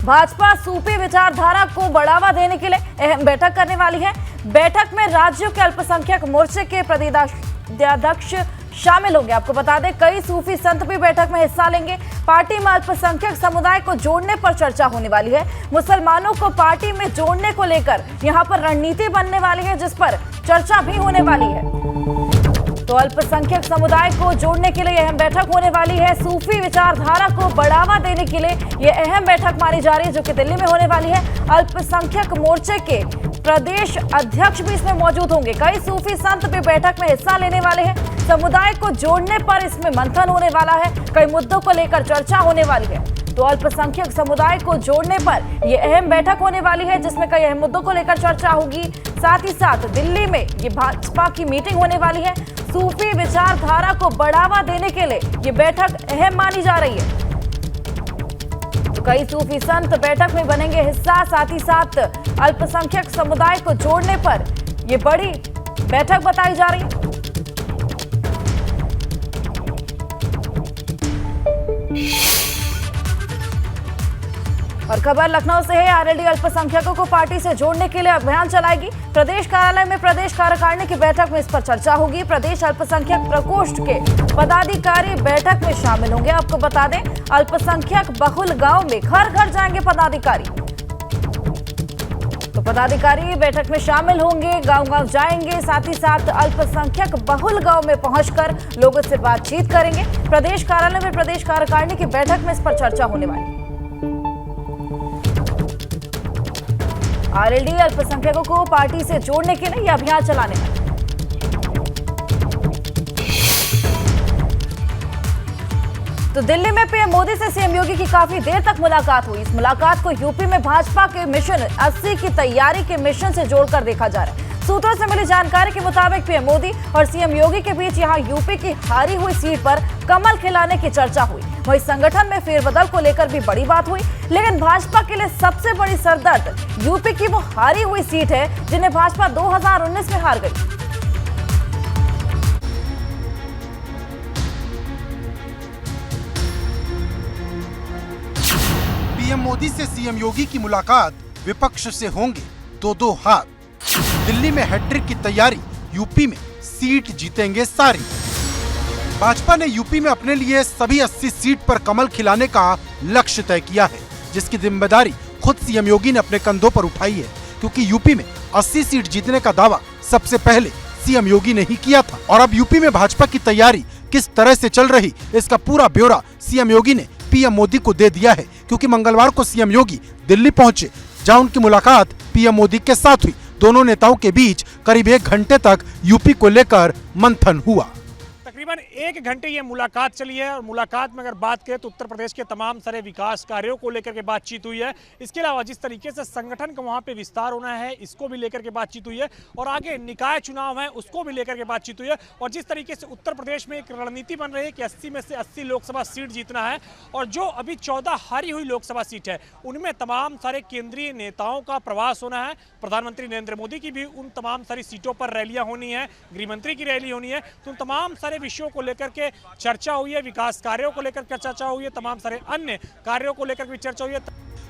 भाजपा सूफी विचारधारा को बढ़ावा देने के लिए अहम बैठक करने वाली है। बैठक में राज्यों के अल्पसंख्यक मोर्चे के प्रदेशाध्यक्ष शामिल होंगे। आपको बता दें, कई सूफी संत भी बैठक में हिस्सा लेंगे। पार्टी में अल्पसंख्यक समुदाय को जोड़ने पर चर्चा होने वाली है। मुसलमानों को पार्टी में जोड़ने को लेकर यहां पर रणनीति बनने वाली है, जिस पर चर्चा भी होने वाली है। तो अल्पसंख्यक समुदाय को जोड़ने के लिए अहम बैठक होने वाली है। सूफी विचारधारा को बढ़ावा देने के लिए यह अहम बैठक मानी जा रही है, जो कि दिल्ली में होने वाली है। अल्पसंख्यक मोर्चे के प्रदेश अध्यक्ष भी इसमें मौजूद होंगे। कई सूफी संत भी बैठक में हिस्सा लेने वाले हैं। समुदाय को जोड़ने पर इसमें मंथन होने वाला है। कई मुद्दों को लेकर चर्चा होने वाली है। तो अल्पसंख्यक समुदाय को जोड़ने पर यह अहम बैठक होने वाली है, जिसमें कई अहम मुद्दों को लेकर चर्चा होगी। साथ ही साथ दिल्ली में ये भाजपा की मीटिंग होने वाली है। सूफी विचारधारा को बढ़ावा देने के लिए ये बैठक अहम मानी जा रही है। तो कई सूफी संत बैठक में बनेंगे हिस्सा। साथ ही साथ अल्पसंख्यक समुदाय को जोड़ने पर यह बड़ी बैठक बताई जा रही है। और खबर लखनऊ से है। आरएलडी अल्पसंख्यकों को पार्टी से जोड़ने के लिए अभियान चलाएगी। प्रदेश कार्यालय में प्रदेश कार्यकारिणी की बैठक में इस पर चर्चा होगी। प्रदेश अल्पसंख्यक प्रकोष्ठ के पदाधिकारी बैठक में शामिल होंगे। आपको बता दें, अल्पसंख्यक बहुल गांव में घर घर जाएंगे पदाधिकारी। तो पदाधिकारी बैठक में शामिल होंगे, गांव-गांव जाएंगे। साथ ही साथ अल्पसंख्यक बहुल गांव में पहुंचकर लोगों से बातचीत करेंगे। प्रदेश कार्यालय में प्रदेश कार्यकारिणी की बैठक में इस पर चर्चा होने वाली है। आरएलडी अल्पसंख्यकों को पार्टी से जोड़ने के लिए यह अभियान चलाने वाला है। तो दिल्ली में पीएम मोदी से सीएम योगी की काफी देर तक मुलाकात हुई। इस मुलाकात को यूपी में भाजपा के मिशन 80 की तैयारी के मिशन से जोड़कर देखा जा रहा है। सूत्रों से मिली जानकारी के मुताबिक पीएम मोदी और सीएम योगी के बीच यहां यूपी की हारी हुई सीट पर कमल खिलाने की चर्चा हुई। वहीं संगठन में फेरबदल को लेकर भी बड़ी बात हुई। लेकिन भाजपा के लिए सबसे बड़ी सरदर्द यूपी की वो हारी हुई सीट है, जिन्हें भाजपा 2019 में हार गई। पीएम मोदी से सीएम योगी की मुलाकात, विपक्ष से होंगे दो हाथ। दिल्ली में हैट्रिक की तैयारी, यूपी में सीट जीतेंगे सारी। भाजपा ने यूपी में अपने लिए सभी 80 सीट पर कमल खिलाने का लक्ष्य तय किया है, जिसकी जिम्मेदारी खुद सीएम योगी ने अपने कंधों पर उठाई है, क्योंकि यूपी में 80 सीट जीतने का दावा सबसे पहले सीएम योगी ने ही किया था। और अब यूपी में भाजपा की तैयारी किस तरह से चल रही, इसका पूरा ब्यौरा सीएम योगी ने पीएम मोदी को दे दिया है, क्योंकि मंगलवार को सीएम योगी दिल्ली पहुंचे, जहां उनकी मुलाकात पीएम मोदी के साथ हुई। दोनों नेताओं के बीच करीब 1 घंटे तक यूपी को लेकर मंथन हुआ। तकरीबन 1 घंटे ये मुलाकात चली है। और मुलाकात में अगर बात करें तो उत्तर प्रदेश के तमाम सारे विकास कार्यों को लेकर के बातचीत हुई है। इसके अलावा जिस तरीके से संगठन का वहाँ पे विस्तार होना है, इसको भी लेकर के बातचीत हुई है। और आगे निकाय चुनाव है, उसको भी लेकर के बातचीत हुई है। और जिस तरीके से उत्तर प्रदेश में एक रणनीति बन रही है कि 80 में से 80 लोकसभा सीट जीतना है, और जो अभी 14 हारी हुई लोकसभा सीट है, उनमें तमाम सारे केंद्रीय नेताओं का प्रवास होना है। प्रधानमंत्री नरेंद्र मोदी की भी उन तमाम सारी सीटों पर रैलियां होनी है, गृहमंत्री की रैली होनी है। तो उन तमाम सारे विषयों को लेकर के चर्चा हुई है, विकास कार्यों को लेकर के चर्चा हुई है, तमाम सारे अन्य कार्यों को लेकर भी चर्चा हुई है।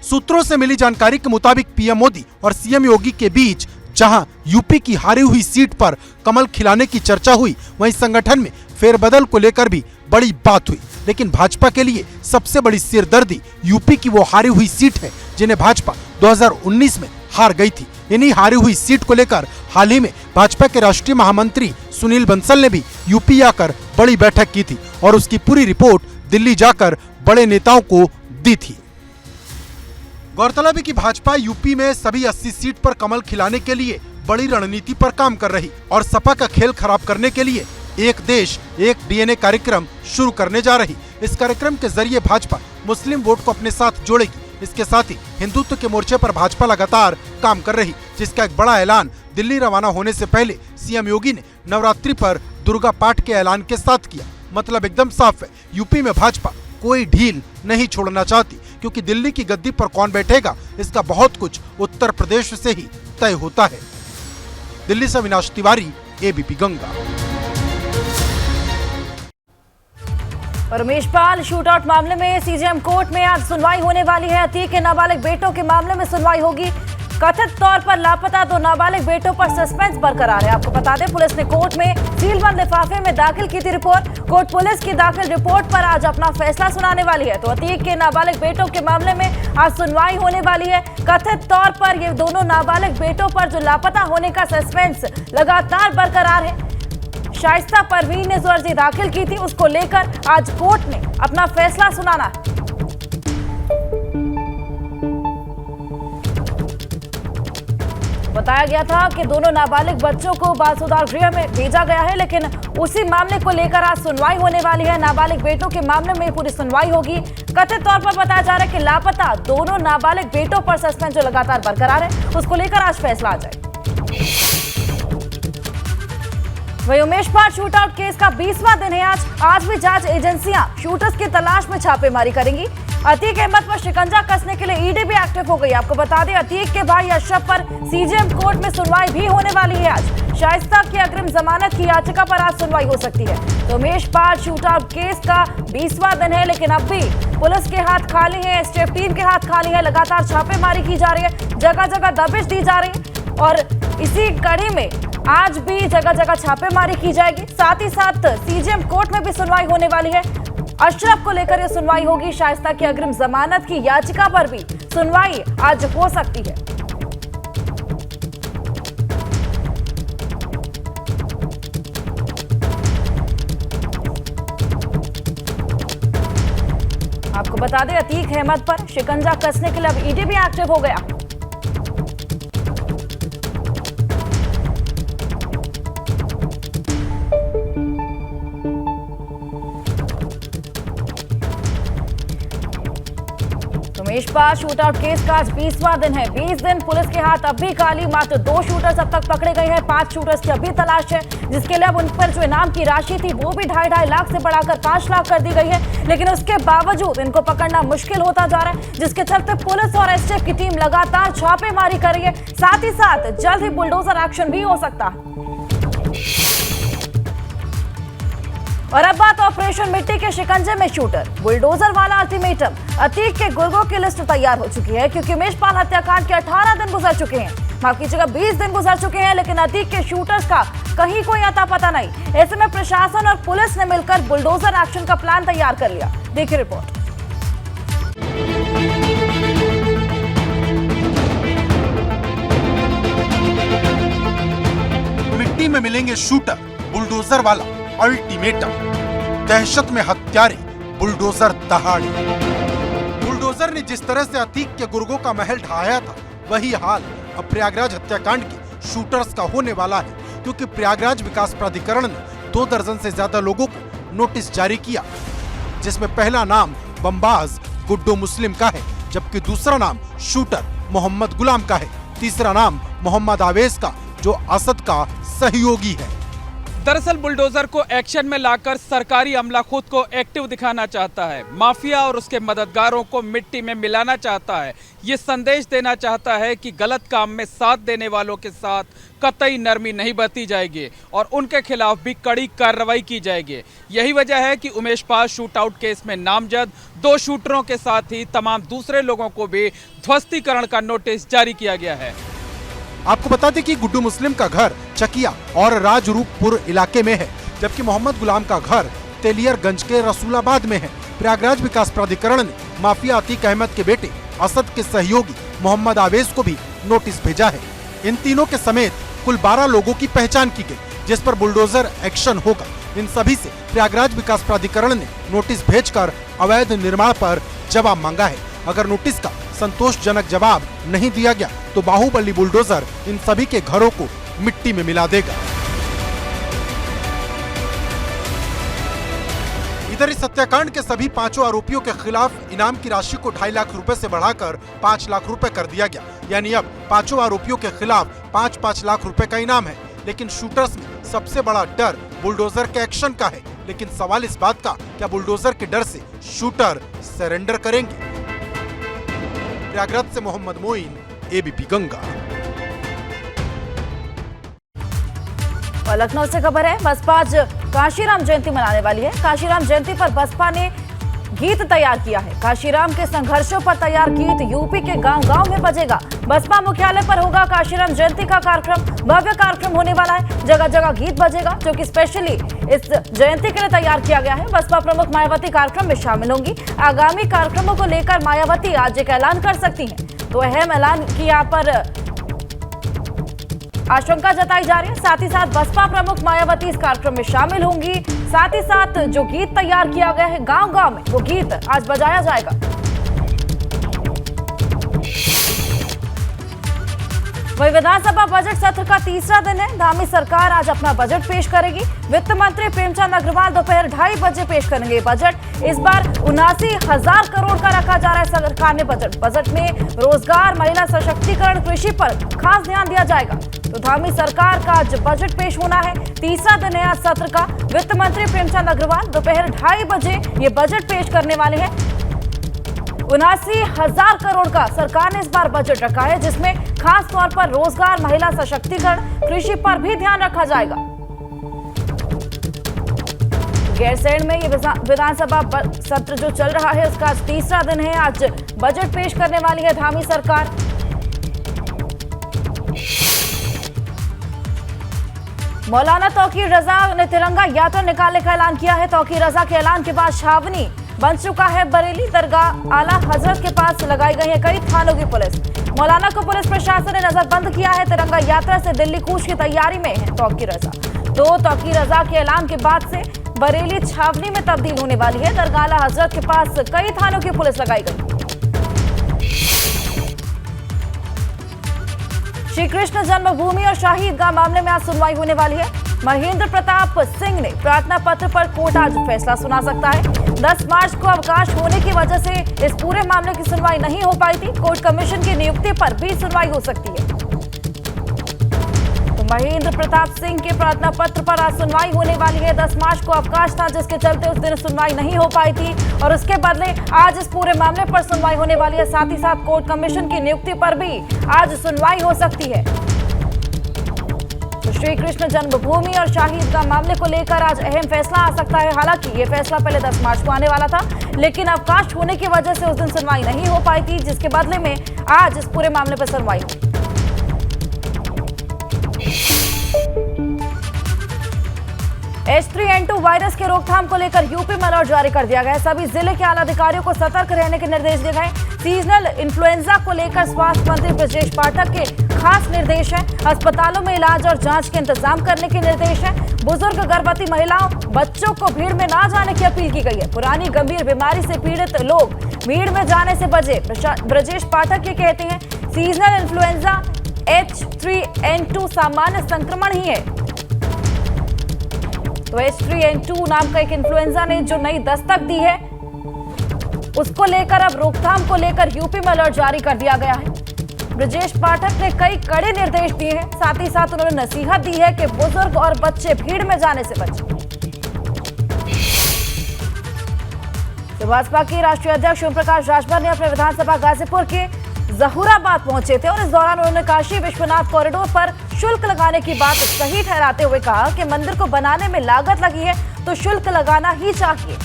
सूत्रों से मिली जानकारी के मुताबिक पीएम मोदी और सीएम योगी के बीच जहां यूपी की हारी हुई सीट पर कमल खिलाने की चर्चा हुई, वहीं संगठन में फेरबदल को लेकर भी बड़ी बात हुई। लेकिन भाजपा के लिए सबसे बड़ी सिरदर्दी यूपी की वो हारी हुई सीट है, जिन्हें भाजपा 2019 में हार गई थी। इन्हीं हारी हुई सीट को लेकर हाल ही में भाजपा के राष्ट्रीय महामंत्री सुनील बंसल ने भी यूपी आकर बड़ी बैठक की थी और उसकी पूरी रिपोर्ट दिल्ली जाकर बड़े नेताओं को दी थी। गौरतलब है कि भाजपा यूपी में सभी 80 सीट पर कमल खिलाने के लिए बड़ी रणनीति पर काम कर रही और सपा का खेल खराब करने के लिए एक देश एक डीएनए कार्यक्रम शुरू करने जा रही। इस कार्यक्रम के जरिए भाजपा मुस्लिम वोट को अपने साथ जोड़ेगी। इसके साथ ही हिंदुत्व के मोर्चे पर भाजपा लगातार काम कर रही, जिसका एक बड़ा ऐलान दिल्ली रवाना होने से पहले सीएम योगी ने नवरात्रि पर दुर्गा पाठ के ऐलान के साथ किया। मतलब एकदम साफ है, यूपी में भाजपा कोई ढील नहीं छोड़ना चाहती, क्योंकि दिल्ली की गद्दी पर कौन बैठेगा, इसका बहुत कुछ उत्तर प्रदेश से ही तय होता है। दिल्ली से अविनाश तिवारी, एबीपी गंगा। और उमेशपाल शूटआउट मामले में सीजेएम कोर्ट में आज सुनवाई होने वाली है। अतीक के नाबालिग बेटों के मामले में सुनवाई होगी। कथित तौर पर लापता 2 नाबालिग बेटों पर सस्पेंस बरकरार है। आपको बता दें, पुलिस ने कोर्ट में सीलबंद लिफाफे में दाखिल की थी रिपोर्ट। कोर्ट पुलिस की दाखिल रिपोर्ट पर आज अपना फैसला सुनाने वाली है। तो अतीक के नाबालिग बेटों के मामले में आज सुनवाई होने वाली है। कथित तौर पर ये दोनों नाबालिग बेटों पर जो लापता होने का सस्पेंस लगातार बरकरार है। शाइस्ता परवीन ने जो अर्जी दाखिल की थी, उसको लेकर आज कोर्ट ने अपना फैसला सुनाना है। बताया गया था कि दोनों नाबालिग बच्चों को बाल सुधार गृह में भेजा गया है, लेकिन उसी मामले को लेकर आज सुनवाई होने वाली है। नाबालिग बेटों के मामले में पूरी सुनवाई होगी। कथित तौर पर बताया जा रहा है कि लापता दोनों नाबालिग बेटों पर सस्पेंस जो लगातार बरकरार है, उसको लेकर आज फैसला आ जाएगा। वही उमेशपाल शूटआउट केस का 20वां दिन है आज भी जांच एजेंसियां शूटर्स की तलाश में छापेमारी करेंगी। अतीक अहमद पर शिकंजा कसने के लिए ईडी भी एक्टिव हो गई। आपको बता दें, अतीक के भाई अशरफ पर सीजेएम कोर्ट में सुनवाई भी होने वाली है आज। शाइस्ता की अग्रिम जमानत की याचिका पर आज सुनवाई हो सकती है। तो उमेशपाल शूटआउट केस का 20वां दिन है, लेकिन अब भी पुलिस के हाथ खाली है, एसटीएफ टीम के हाथ खाली है। लगातार छापेमारी की जा रही है, जगह जगह दबिश दी जा रही है और इसी कड़ी में आज भी जगह जगह छापेमारी की जाएगी। साथ ही साथ सीजेएम कोर्ट में भी सुनवाई होने वाली है। अशरफ को लेकर यह सुनवाई होगी। शाइस्ता की अग्रिम जमानत की याचिका पर भी सुनवाई आज हो सकती है। आपको बता दें, अतीक अहमद पर शिकंजा कसने के लिए अब ईडी भी एक्टिव हो गया। उमेशपाल शूटआउट केस का आज 20वां दिन है। 20 दिन पुलिस के हाथ अब भी खाली। मात्र 2 शूटर्स अब तक पकड़े गए हैं। 5 शूटर्स की अभी तलाश है, जिसके लिए अब उन पर जो इनाम की राशि थी वो भी 2.5 लाख से बढ़ाकर 5 लाख कर दी गई है। लेकिन उसके बावजूद इनको पकड़ना मुश्किल होता जा रहा है, जिसके चलते पुलिस और एसटीएफ की टीम लगातार छापेमारी कर रही है। साथ ही साथ जल्द ही बुलडोजर एक्शन भी हो सकता है। और अब बात ऑपरेशन मिट्टी के शिकंजे में शूटर बुलडोजर वाला अल्टीमेटम। अतीक के गुर्गों की लिस्ट तैयार हो चुकी है, क्योंकि उमेशपाल हत्याकांड के 18 दिन गुजर चुके हैं। माफ कीजिएगा, 20 दिन गुजर चुके हैं, लेकिन अतीक के शूटर्स का कहीं कोई अता पता नहीं। ऐसे में प्रशासन और पुलिस ने मिलकर बुलडोजर एक्शन का प्लान तैयार कर लिया। देखिए रिपोर्ट। मिट्टी में मिलेंगे शूटर, बुलडोजर वाला अल्टीमेटम। दहशत में हत्यारे, बुलडोजर दहाड़े। बुलडोजर ने जिस तरह से अतीक के गुर्गों का महल ढहाया था, वही हाल अब प्रयागराज हत्याकांड के शूटर्स का होने वाला है, क्योंकि प्रयागराज विकास प्राधिकरण ने 2 दर्जन से ज्यादा लोगों को नोटिस जारी किया, जिसमें पहला नाम बमबाज गुड्डू मुस्लिम का है, जबकि दूसरा नाम शूटर मोहम्मद गुलाम का है, तीसरा नाम मोहम्मद आवेश का, जो असद का सहयोगी है। दरअसल बुलडोजर को एक्शन में लाकर सरकारी अमला खुद को एक्टिव दिखाना चाहता है, माफिया और उसके मददगारों को मिट्टी में मिलाना चाहता है। ये संदेश देना चाहता है कि गलत काम में साथ देने वालों के साथ कतई नरमी नहीं बरती जाएगी और उनके खिलाफ भी कड़ी कार्रवाई की जाएगी। यही वजह है कि उमेशपाल शूटआउट केस में नामजद 2 शूटरों के साथ ही तमाम दूसरे लोगों को भी ध्वस्तीकरण का नोटिस जारी किया गया है। आपको बता दें कि गुड्डू मुस्लिम का घर चकिया और राजरूपपुर इलाके में है, जबकि मोहम्मद गुलाम का घर तेलियरगंज के रसूलाबाद में है। प्रयागराज विकास प्राधिकरण ने माफिया अतीक अहमद के बेटे असद के सहयोगी मोहम्मद आवेश को भी नोटिस भेजा है। इन तीनों के समेत कुल 12 लोगों की पहचान की गई, जिस पर बुलडोजर एक्शन होगा। इन सभी से प्रयागराज विकास प्राधिकरण ने नोटिस भेजकर अवैध निर्माण पर जवाब मांगा है। अगर नोटिस का संतोषजनक जवाब नहीं दिया गया तो बाहुबली बुलडोजर इन सभी के घरों को मिट्टी में मिला देगा। इधर इस हत्याकांड के सभी 5 आरोपियों के खिलाफ इनाम की राशि को 2.5 लाख रुपए से बढ़ाकर 5 लाख रुपए कर दिया गया। यानी अब 5 आरोपियों के खिलाफ 5-5 लाख रुपए का इनाम है। लेकिन शूटर्स में सबसे बड़ा डर बुलडोजर के एक्शन का है। लेकिन सवाल इस बात का, क्या बुलडोजर के डर से शूटर सरेंडर करेंगे? प्रयागराज से मोहम्मद मोइन, एबीपी गंगा। और लखनऊ से खबर है, बसपा आज काशीराम जयंती मनाने वाली है। काशीराम जयंती पर बसपा ने गीत तैयार किया है। काशीराम के संघर्षों पर तैयार गीत यूपी के गांव-गांव में बजेगा। बसपा मुख्यालय पर होगा काशीराम जयंती का कार्यक्रम। भव्य कार्यक्रम होने वाला है, जगह जगह गीत बजेगा, जो कि स्पेशली इस जयंती के लिए तैयार किया गया है। बसपा प्रमुख मायावती कार्यक्रम में शामिल होंगी। आगामी कार्यक्रमों को लेकर मायावती आज एक ऐलान कर सकती हैं, तो अहम ऐलान की यहाँ पर आशंका जताई जा रही है। साथ ही साथ बसपा प्रमुख मायावती इस कार्यक्रम में शामिल होंगी। साथ ही साथ जो गीत तैयार किया गया है गांव-गांव में, वो गीत आज बजाया जाएगा। वही विधानसभा बजट सत्र का तीसरा दिन है। धामी सरकार आज अपना बजट पेश करेगी। वित्त मंत्री प्रेमचंद अग्रवाल दोपहर 2:30 बजे पेश करेंगे बजट। इस बार 79,000 करोड़ का रखा जा रहा है सरकार ने बजट। बजट में रोजगार, महिला सशक्तिकरण, कृषि पर खास ध्यान दिया जाएगा। तो धामी सरकार का आज बजट पेश होना है। तीसरा दिन है आज सत्र का। वित्त मंत्री प्रेमचंद अग्रवाल दोपहर 2:30 बजे ये बजट पेश करने वाले हैं। 79,000 करोड़ का सरकार ने इस बार बजट रखा है, जिसमें खास तौर पर रोजगार, महिला सशक्तिकरण, कृषि पर भी ध्यान रखा जाएगा। गैरसैंण में ये विधानसभा सत्र जो चल रहा है, उसका आज तीसरा दिन है। आज बजट पेश करने वाली है धामी सरकार। मौलाना तौकीर रजा ने तिरंगा यात्रा निकालने का ऐलान किया है। तौकीर रजा के ऐलान के बाद छावनी बन चुका है बरेली दरगाह। आला हजरत के पास लगाई गई है कई थानों की पुलिस। मौलाना को पुलिस प्रशासन ने नजरबंद किया है। तिरंगा यात्रा से दिल्ली कूच की तैयारी में है तौकीर रजा। तो तौकीर रजा के ऐलान के बाद से बरेली छावनी में तब्दील होने वाली है। दरगाह आला हजरत के पास कई थानों की पुलिस लगाई गई। श्री कृष्ण जन्मभूमि और शाही ईदगाह मामले में आज सुनवाई होने वाली है। महेंद्र प्रताप सिंह ने प्रार्थना पत्र पर कोर्ट आज फैसला सुना सकता है। 10 मार्च को अवकाश होने की वजह से इस पूरे मामले की सुनवाई नहीं हो पाई थी। कोर्ट कमीशन की नियुक्ति पर भी सुनवाई हो सकती है। तो महेंद्र प्रताप सिंह के प्रार्थना पत्र पर आज सुनवाई होने वाली है। 10 मार्च को अवकाश था, जिसके चलते उस दिन सुनवाई नहीं हो पाई थी, और उसके बदले आज इस पूरे मामले पर सुनवाई होने वाली है। साथ ही साथ कोर्ट कमीशन की नियुक्ति पर भी आज सुनवाई हो सकती है। तो श्री कृष्ण जन्मभूमि और शाही ईदगाह मामले को लेकर आज अहम फैसला आ सकता है। हालांकि ये फैसला पहले 10 मार्च को आने वाला था, लेकिन अवकाश होने की वजह से उस दिन सुनवाई नहीं हो पाई थी, जिसके बदले में आज इस पूरे मामले पर सुनवाई हुई। H3N2 वायरस के रोकथाम को लेकर यूपी में अलर्ट जारी कर दिया गया है। सभी जिले के आला अधिकारियों को सतर्क रहने के निर्देश दिए गए। सीजनल इन्फ्लुएंजा को लेकर स्वास्थ्य मंत्री ब्रजेश पाठक के खास निर्देश हैं। अस्पतालों में इलाज और जांच के इंतजाम करने के निर्देश हैं। बुजुर्ग, गर्भवती महिलाओं, बच्चों को भीड़ में ना जाने की अपील की गई है। पुरानी गंभीर बीमारी से पीड़ित लोग भीड़ में जाने से बचे। ब्रजेश पाठक ये कहते हैं, सीजनल इन्फ्लुएंजा H3N2 सामान्य संक्रमण ही है। तो H3N2 नाम का एक इन्फ्लुएंजा ने जो नई दस्तक दी है, उसको लेकर अब रोकथाम को लेकर यूपी में अलर्ट जारी कर दिया गया है। ब्रजेश पाठक ने कई कड़े निर्देश दिए हैं। साथ ही साथ उन्होंने नसीहत दी है कि बुजुर्ग और बच्चे भीड़ में जाने से बचें। तो भाजपा के राष्ट्रीय अध्यक्ष ओम प्रकाश राजभर ने अपने विधानसभा गाजीपुर के जहूराबाद पहुंचे थे, और इस दौरान उन्होंने काशी विश्वनाथ कॉरिडोर पर शुल्क लगाने की बात सही ठहराते हुए कहा कि मंदिर को बनाने में लागत लगी है, तो शुल्क लगाना ही चाहिए।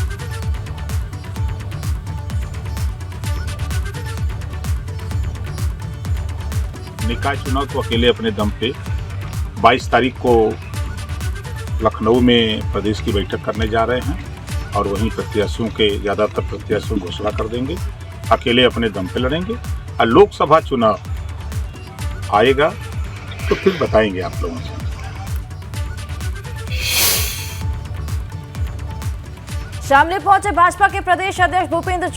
निकाय चुनाव को अकेले अपने दम पे 22 तारीख को लखनऊ में प्रदेश की बैठक करने जा रहे हैं, और वहीं प्रत्याशियों के ज़्यादातर प्रत्याशियों घोषणा कर देंगे। अकेले अपने दम पे लड़ेंगे, और लोकसभा चुनाव आएगा तो फिर बताएंगे आप लोगों से। शामली पहुंचे भाजपा के प्रदेश अध्यक्ष भूपेंद्र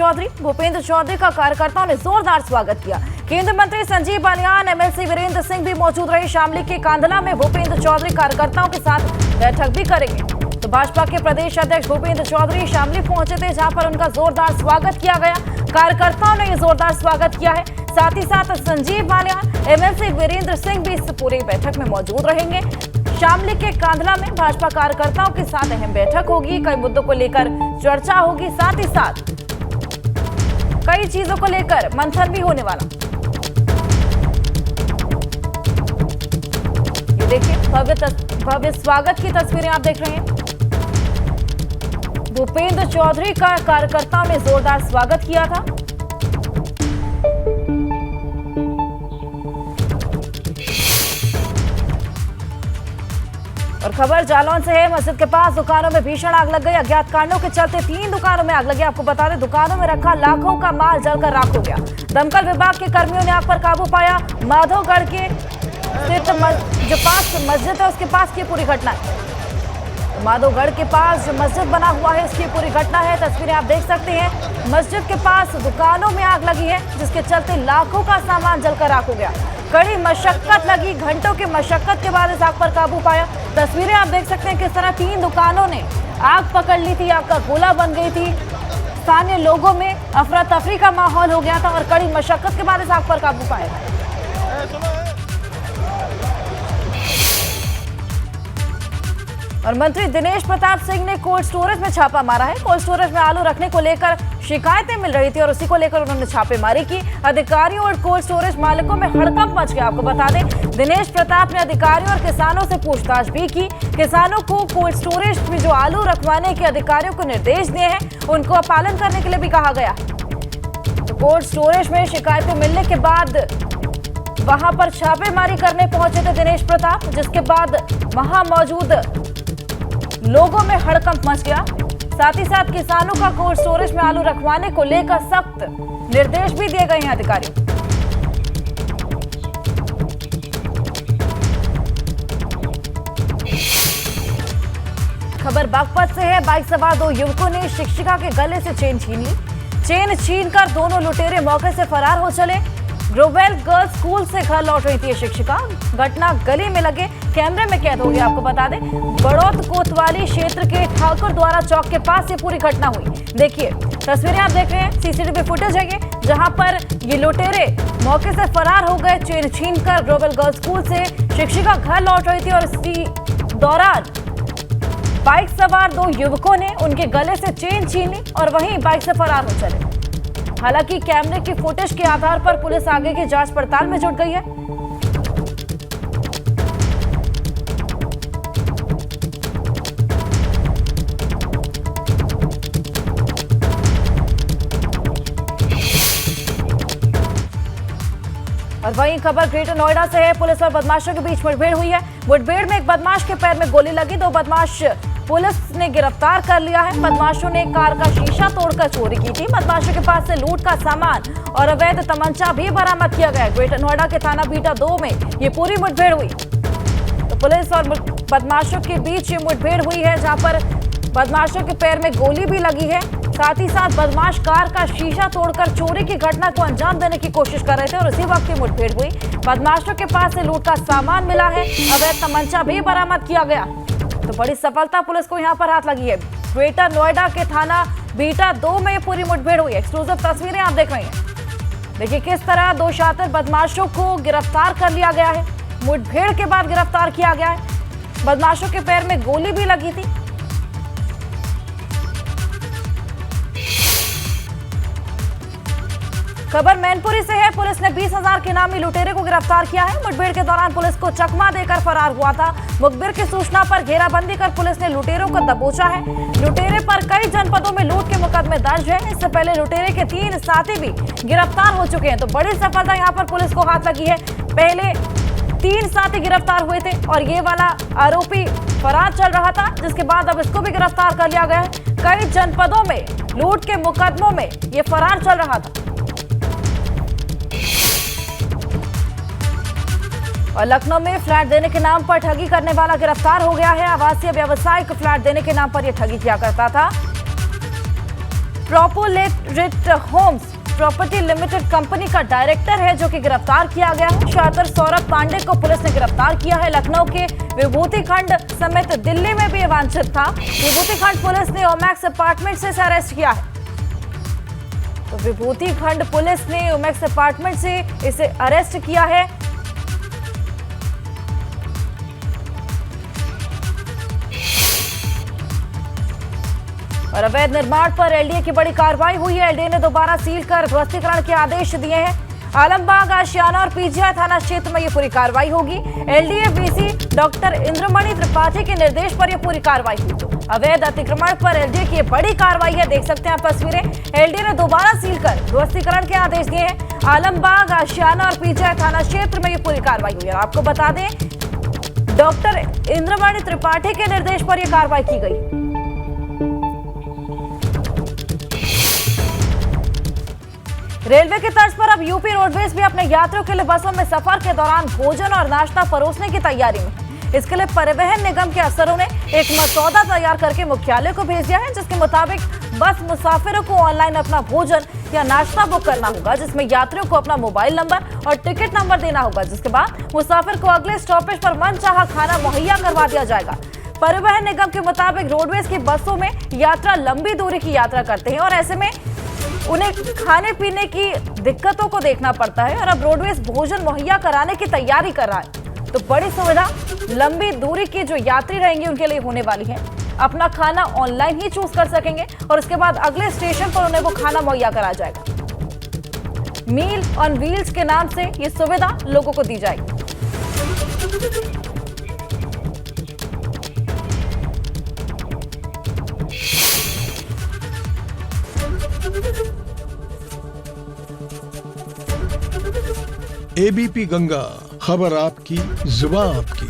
चौधरी का कार्यकर्ताओं ने जोरदार स्वागत किया। केंद्रीय मंत्री संजीव बालियान, एमएलसी वीरेंद्र सिंह भी मौजूद रहे। शामली के कांधला में भूपेंद्र चौधरी कार्यकर्ताओं के साथ बैठक भी करेंगे। तो भाजपा के प्रदेश अध्यक्ष भूपेंद्र चौधरी शामली पहुंचे थे, जहां पर उनका जोरदार स्वागत किया गया। कार्यकर्ताओं ने ये जोरदार स्वागत किया है। साथ ही साथ संजीव बालियान, एमएलसी वीरेंद्र सिंह भी इस पूरी बैठक में मौजूद रहेंगे। शामली के कांधला में भाजपा कार्यकर्ताओं के साथ अहम बैठक होगी। कई मुद्दों को लेकर चर्चा होगी, साथ ही साथ कई चीजों को लेकर मंथन भी होने वाला। देखिए भव्य स्वागत की तस्वीरें आप देख रहे हैं। भूपेंद्र चौधरी का कार्यकर्ताओं ने जोरदार स्वागत किया था। और खबर जालौन से है। मस्जिद के पास दुकानों में भीषण आग लग गई। अज्ञात कारणों के चलते 3 दुकानों में आग लगी। आपको बता दें, दुकानों में रखा लाखों का माल जलकर राख हो गया। दमकल विभाग के कर्मियों ने आग पर काबू पाया। माधोगढ़ के स्थित जो पास मस्जिद है उसके पास की पूरी घटना है। माधोगढ़ के पास जो मस्जिद बना हुआ है इसकी पूरी घटना है। तस्वीरें आप देख सकते हैं। मस्जिद के पास दुकानों में आग लगी है जिसके चलते लाखों का सामान जलकर राख हो गया। कड़ी मशक्कत लगी, घंटों की मशक्कत के बाद इस आग पर काबू पाया। तस्वीरें आप देख सकते हैं किस तरह 3 दुकानों ने आग पकड़ ली थी, आग का गोला बन गई थी। स्थानीय लोगों में अफरा तफरी का माहौल हो गया था और कड़ी मशक्कत के बाद इस आग पर काबू पाया। और मंत्री दिनेश प्रताप सिंह ने कोल्ड स्टोरेज में छापा मारा है। कोल्ड स्टोरेज में आलू रखने को लेकर शिकायतें मिल रही थी और उसी को लेकर उन्होंने छापेमारी की। अधिकारियों और कोल्ड स्टोरेज मालिकों में हड़कंप मच गया। आपको बता दें, दिनेश प्रताप ने अधिकारियों और किसानों से पूछताछ भी की। किसानों को कोल्ड स्टोरेज में जो आलू रखवाने के अधिकारियों को निर्देश दिए हैं उनको पालन करने के लिए भी कहा गया। तो कोल्ड स्टोरेज में शिकायतें मिलने के बाद वहां पर छापेमारी करने पहुंचे थे दिनेश प्रताप, जिसके बाद वहां मौजूद लोगों में हड़कंप मच गया। साथ ही साथ किसानों का कोल्ड स्टोरेज में आलू रखवाने को लेकर सख्त निर्देश भी दिए गए हैं अधिकारियों। खबर बागपत से है। बाइक सवार 2 युवकों ने शिक्षिका के गले से चेन छीन ली। चेन छीनकर दोनों लुटेरे मौके से फरार हो चले। ग्लोबल गर्ल्स स्कूल से घर लौट रही थी ये शिक्षिका। घटना गली में लगे कैमरे में कैद हो गई। आपको बता दें, बड़ौत कोतवाली क्षेत्र के ठाकुर द्वारा चौक के पास ये पूरी घटना हुई। देखिए तस्वीरें आप देख रहे हैं, सीसीटीवी फुटेज है ये, जहां पर ये लुटेरे मौके से फरार हो गए। चेन छीनकर ग्लोबल गर्ल्स स्कूल से शिक्षिका घर लौट रही थी और इसी दौरान बाइक सवार 2 युवकों ने उनके गले से चेन छीन ली और वहीं बाइक से फरार हो चले। हालांकि कैमरे की फुटेज के आधार पर पुलिस आगे की जांच पड़ताल में जुट गई है। और वहीं खबर ग्रेटर नोएडा से है। पुलिस और बदमाशों के बीच मुठभेड़ हुई है। मुठभेड़ में एक बदमाश के पैर में गोली लगी। 2 बदमाश पुलिस ने गिरफ्तार कर लिया है। बदमाशों ने कार का शीशा तोड़कर चोरी की थी। बदमाशों के पास से लूट का सामान और अवैध तमंचा भी बरामद किया गया। ग्रेटर नोएडा के थाना बीटा 2 में ये पूरी मुठभेड़ हुई। तो पुलिस और बदमाशों के बीच ये मुठभेड़ हुई है, जहां पर बदमाशों के पैर में गोली भी लगी है। साथ ही साथ बदमाश कार का शीशा तोड़कर चोरी की घटना को अंजाम देने की कोशिश कर रहे थे और उसी वक्त ये मुठभेड़ हुई। बदमाशों के पास से लूट का सामान मिला है, अवैध तमंचा भी बरामद किया गया। तो बड़ी सफलता पुलिस को यहां पर हाथ लगी है। ग्रेटर नोएडा के थाना बीटा 2 में पूरी मुठभेड़ हुई है। एक्सक्लूसिव तस्वीरें आप देख रहे हैं। देखिए किस तरह 2 शातिर बदमाशों को गिरफ्तार कर लिया गया है। मुठभेड़ के बाद गिरफ्तार किया गया है। बदमाशों के पैर में गोली भी लगी थी। खबर मैनपुरी से है। पुलिस ने 20,000 के इनामी लुटेरे को गिरफ्तार किया है। मुठभेड़ के दौरान पुलिस को चकमा देकर फरार हुआ था। मुखबिर की सूचना पर घेराबंदी कर पुलिस ने लुटेरों को दबोचा है। लुटेरे पर कई जनपदों में लूट के मुकदमे दर्ज है। इससे पहले लुटेरे के 3 साथी भी गिरफ्तार हो चुके हैं। तो बड़ी सफलता यहां पर पुलिस को हाथ लगी है। पहले 3 साथी गिरफ्तार हुए थे और ये वाला आरोपी फरार चल रहा था, जिसके बाद अब इसको भी गिरफ्तार कर लिया गया है। कई जनपदों में लूट के मुकदमों में ये फरार चल रहा था। और लखनऊ में फ्लैट देने के नाम पर ठगी करने वाला गिरफ्तार हो गया है। आवासीय व्यावसायिक फ्लैट देने के नाम पर यह ठगी किया करता था। प्रोपोलेट होम्स प्रॉपर्टी लिमिटेड कंपनी का डायरेक्टर है जो कि गिरफ्तार किया गया है। शातिर सौरभ पांडे को पुलिस ने गिरफ्तार किया है। लखनऊ के विभूति खंड समेत दिल्ली में भी वांछित था। विभूति खंड पुलिस ने ओमैक्स अपार्टमेंट से अरेस्ट किया है। तो विभूति खंड पुलिस ने ओमैक्स अपार्टमेंट से इसे अरेस्ट किया है। और अवैध निर्माण पर एलडीए की बड़ी कार्रवाई हुई है। एलडीए ने दोबारा सील कर ध्वस्तीकरण के आदेश दिए हैं। आलमबाग, आशियाना और पीजीआई थाना क्षेत्र में ये पूरी कार्रवाई होगी। LDA VC doctor Indramani Tripathi के निर्देश पर यह पूरी कार्रवाई हुई। अवैध अतिक्रमण पर एलडीए की बड़ी कार्रवाई है, देख सकते हैं आप तस्वीरें। एलडीए ने दोबारा सील कर ध्वस्तीकरण के आदेश दिए हैं। आलमबाग, आशियाना और पीजीआई थाना क्षेत्र में ये पूरी कार्रवाई हुई है। आपको बता दें, डॉक्टर इंद्रमणि त्रिपाठी के निर्देश पर यह कार्रवाई की गई। रेलवे की तर्ज पर अब यूपी रोडवेज भी अपने यात्रियों के लिए बसों में सफर के दौरान भोजन और नाश्ता परोसने की तैयारी में है। इसके लिए परिवहन निगम के अफसरों ने एक मसौदा तैयार करके मुख्यालय को भेज दिया है, जिसके मुताबिक बस मुसाफिरों को ऑनलाइन अपना भोजन या नाश्ता बुक करना होगा, जिसमें यात्रियों को अपना मोबाइल नंबर और टिकट नंबर देना होगा, जिसके बाद मुसाफिर को अगले स्टॉपेज पर मनचाहा खाना मुहैया करवा दिया जाएगा। परिवहन निगम के मुताबिक रोडवेज की बसों में यात्रा लंबी दूरी की यात्रा करते हैं और ऐसे में उन्हें खाने पीने की दिक्कतों को देखना पड़ता है और अब रोडवेज भोजन मुहैया कराने की तैयारी कर रहा है। तो बड़ी सुविधा लंबी दूरी की जो यात्री रहेंगे उनके लिए होने वाली है। अपना खाना ऑनलाइन ही चूज कर सकेंगे और उसके बाद अगले स्टेशन पर उन्हें वो खाना मुहैया कराया जाएगा। मील ऑन व्हील्स के नाम से ये सुविधा लोगों को दी जाएगी। एबीपी गंगा, खबर आपकी, जुबान आपकी।